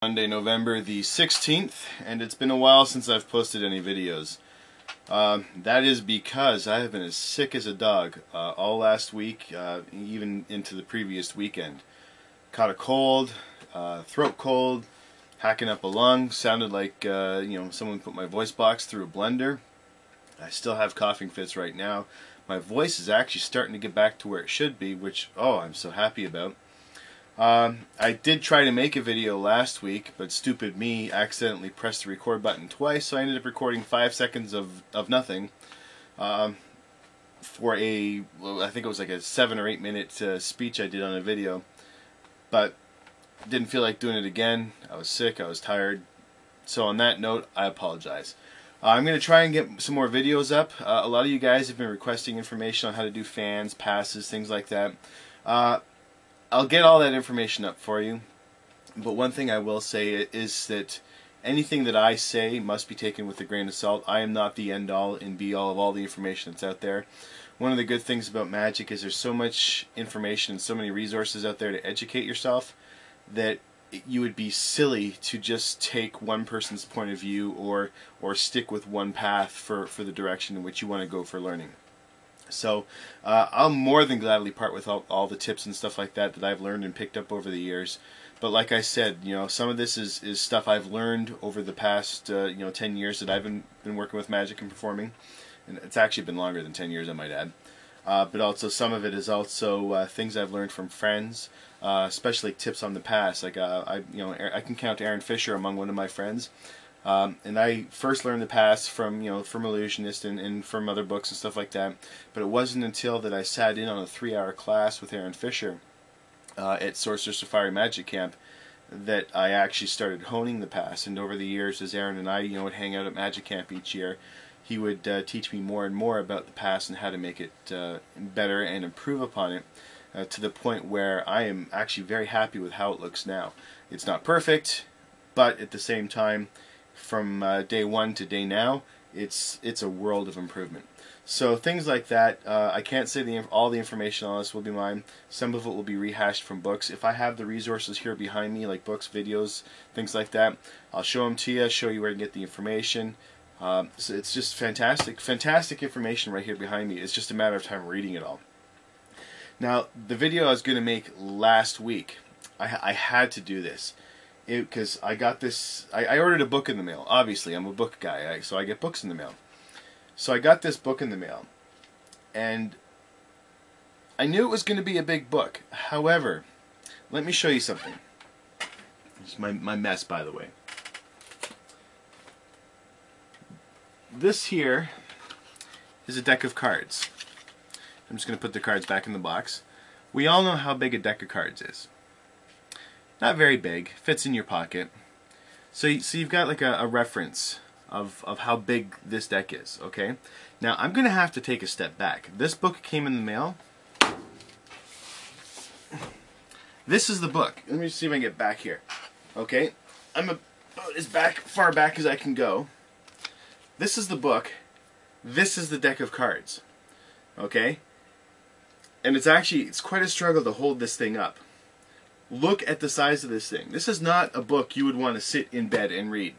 Monday, November the 16th, and it's been a while since I've posted any videos. That is because I have been as sick as a dog all last week, even into the previous weekend. Caught a cold, throat cold, hacking up a lung, sounded like someone put my voice box through a blender. I still have coughing fits right now. My voice is actually starting to get back to where it should be, which, I'm so happy about. I did try to make a video last week, but stupid me accidentally pressed the record button twice, so I ended up recording 5 seconds of nothing for I think it was like a 7 or 8 minute speech I did on a video, but didn't feel like doing it again. I was sick, I was tired, so on that note, I apologize. I'm going to try and get some more videos up. A lot of you guys have been requesting information on how to do fans, passes, things like that. I'll get all that information up for you, but one thing I will say is that anything that I say must be taken with a grain of salt. I am not the end-all and be-all of all the information that's out there. One of the good things about Magic is there's so much information and so many resources out there to educate yourself that you would be silly to just take one person's point of view or stick with one path for the direction in which you want to go for learning. So I'll more than gladly part with all the tips and stuff like that I've learned and picked up over the years. But like I said, some of this is stuff I've learned over the past 10 years that I've been working with Magic and performing, and it's actually been longer than 10 years, I might add. But also some of it is also things I've learned from friends, especially tips on the pass. Like I can count Aaron Fisher among one of my friends. And I first learned the pass from Illusionist and from other books and stuff like that. But it wasn't until that I sat in on a 3-hour class with Aaron Fisher at Sorcerer Safari Magic Camp that I actually started honing the pass. And over the years, as Aaron and I would hang out at Magic Camp each year, he would teach me more and more about the pass and how to make it better and improve upon it to the point where I am actually very happy with how it looks now. It's not perfect, but at the same time, from day one to day now, it's a world of improvement. So things like that, I can't say all the information on this will be mine. Some of it will be rehashed from books. If I have the resources here behind me, like books, videos, things like that, I'll show them to you, show you where to get the information. So it's just fantastic information right here behind me. It's just a matter of time reading it all. Now, the video I was going to make last week, I had to do this. Because I got this, I ordered a book in the mail. Obviously, I'm a book guy, so I get books in the mail. So I got this book in the mail, and I knew it was going to be a big book. However, let me show you something. It's my mess, by the way. This here is a deck of cards. I'm just going to put the cards back in the box. We all know how big a deck of cards is. Not very big, fits in your pocket. So you've got like a reference of how big this deck is, okay? Now I'm going to have to take a step back. This book came in the mail. This is the book. Let me see if I can get back here. Okay, I'm about as far back as I can go. This is the book. This is the deck of cards. Okay? And it's quite a struggle to hold this thing up. Look at the size of this thing. This is not a book you would want to sit in bed and read.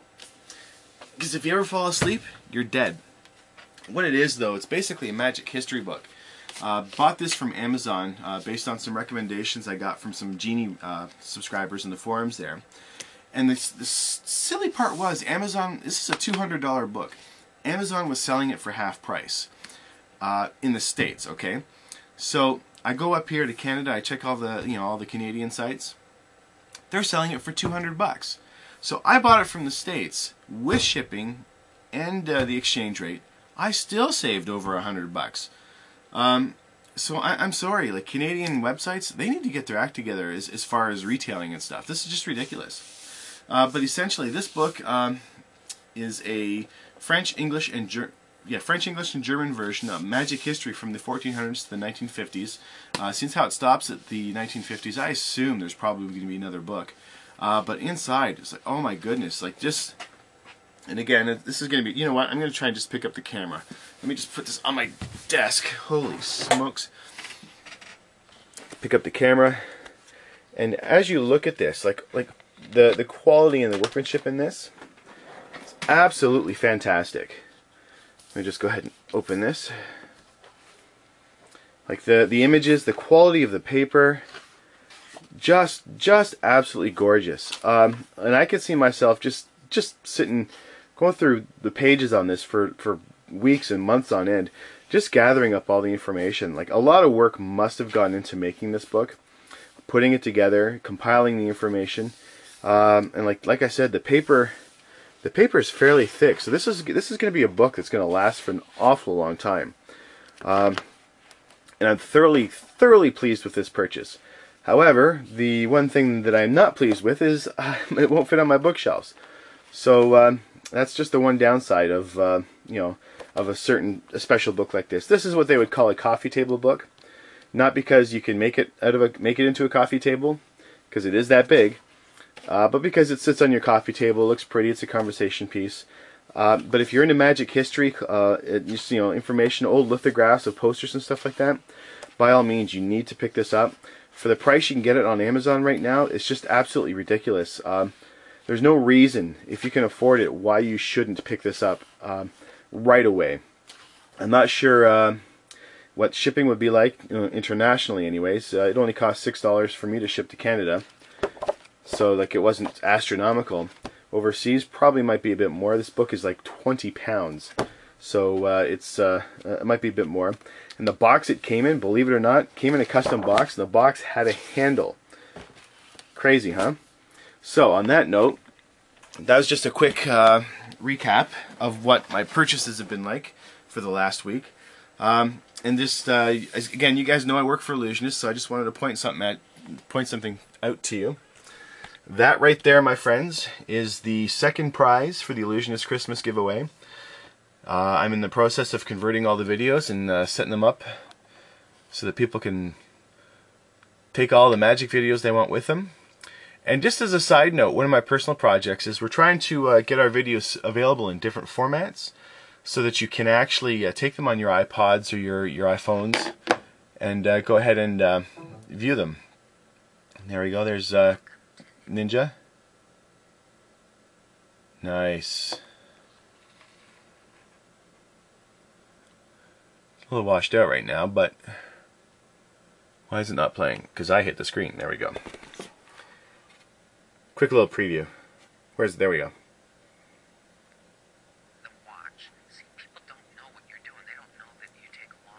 Because if you ever fall asleep, you're dead. What it is, though, it's basically a Magic history book. Bought this from Amazon based on some recommendations I got from some Genie subscribers in the forums there. And the silly part was, Amazon, this is a $200 book. Amazon was selling it for half price in the States, okay? So I go up here to Canada, I check all the Canadian sites. They're selling it for $200. So I bought it from the States with shipping and the exchange rate. I still saved over $100. So I'm sorry, like Canadian websites, they need to get their act together as far as retailing and stuff. This is just ridiculous. But essentially, this book is a French, English, and German version of Magic history from the 1400s to the 1950s. Since how it stops at the 1950s, I assume there's probably going to be another book. But inside, it's like, oh my goodness, like just... And again, this is going to be... You know what? I'm going to try and just pick up the camera. Let me just put this on my desk. Holy smokes. Pick up the camera. And as you look at this, like the quality and the workmanship in this is absolutely fantastic. Let me just go ahead and open this. Like the images, the quality of the paper, just absolutely gorgeous. And I could see myself just sitting, going through the pages on this for weeks and months on end, just gathering up all the information. Like, a lot of work must have gone into making this book, putting it together, compiling the information, and like I said, the paper is fairly thick. So this is going to be a book that's going to last for an awful long time. And I'm thoroughly pleased with this purchase. However, the one thing that I'm not pleased with is it won't fit on my bookshelves. So that's just the one downside of you know, of a special book like this. This is what they would call a coffee table book. Not because you can make it into a coffee table, because it is that big, but because it sits on your coffee table, it looks pretty, it's a conversation piece. But if you're into magic history, you know, information, old lithographs of posters and stuff like that, by all means, you need to pick this up. For the price you can get it on Amazon right now, it's just absolutely ridiculous. There's no reason, if you can afford it, why you shouldn't pick this up right away. I'm not sure what shipping would be like, internationally anyways. It only cost $6 for me to ship to Canada, so like, it wasn't astronomical. Overseas probably might be a bit more. This book is like 20 pounds, so it might be a bit more. And the box it came in, believe it or not, came in a custom box, and the box had a handle. Crazy, huh? So on that note, that was just a quick recap of what my purchases have been like for the last week. And just again, you guys know I work for Illusionist, so I just wanted to point something out to you. That right there, my friends, is the second prize for the Illusionist Christmas giveaway. I'm in the process of converting all the videos and setting them up so that people can take all the magic videos they want with them. And just as a side note, one of my personal projects is we're trying to get our videos available in different formats so that you can actually take them on your iPods or your iPhones and go ahead and view them. There we go. There's Ninja. Nice. A little washed out right now, but why is it not playing? Because I hit the screen. There we go. Quick little preview. There we go.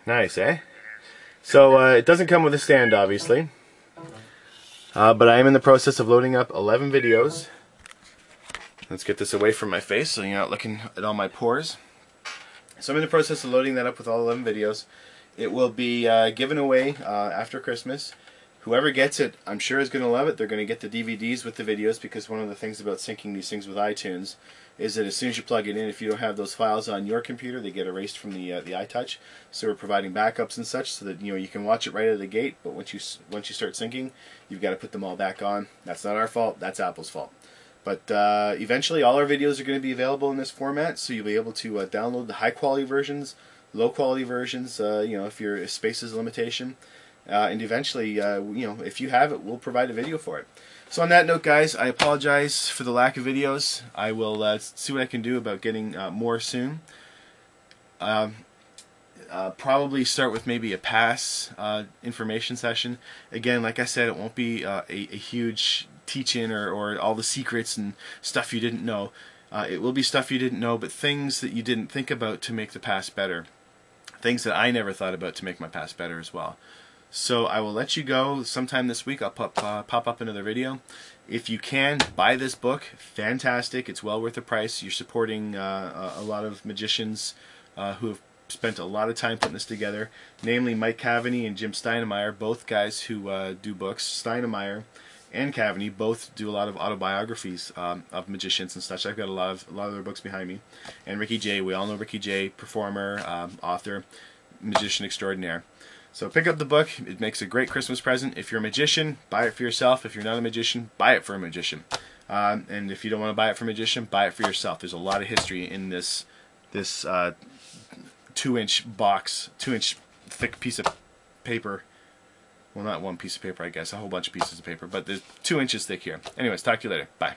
Nice, eh? So it doesn't come with a stand, obviously. But I am in the process of loading up 11 videos. Let's get this away from my face so you're not looking at all my pores. So I'm in the process of loading that up with all 11 videos. It will be given away after Christmas. Whoever gets it, I'm sure is going to love it. They're going to get the DVDs with the videos, because one of the things about syncing these things with iTunes is that as soon as you plug it in, if you don't have those files on your computer, they get erased from the iTouch. So we're providing backups and such so that you can watch it right out of the gate. But once you start syncing, you've got to put them all back on. That's not our fault. That's Apple's fault. But eventually, all our videos are going to be available in this format, so you'll be able to download the high-quality versions, low-quality versions. If your space is a limitation. And eventually, if you have it, we'll provide a video for it. So on that note, guys, I apologize for the lack of videos. I will see what I can do about getting more soon. Probably start with maybe a pass information session. Again, like I said, it won't be a huge teach-in or all the secrets and stuff you didn't know. It will be stuff you didn't know, but things that you didn't think about to make the pass better. Things that I never thought about to make my pass better as well. So I will let you go. Sometime this week I'll pop up another video. If you can, buy this book. Fantastic. It's well worth the price. You're supporting a lot of magicians who have spent a lot of time putting this together, namely Mike Cavaney and Jim Steinemeyer, both guys who do books. Steinemeyer and Cavaney both do a lot of autobiographies of magicians and such. I've got a lot of their books behind me. And Ricky Jay, we all know Ricky Jay, performer, author, magician extraordinaire. So pick up the book. It makes a great Christmas present. If you're a magician, buy it for yourself. If you're not a magician, buy it for a magician. And if you don't want to buy it for a magician, buy it for yourself. There's a lot of history in this 2-inch box, 2-inch thick piece of paper. Well, not one piece of paper, I guess. A whole bunch of pieces of paper. But there's 2 inches thick here. Anyways, talk to you later. Bye.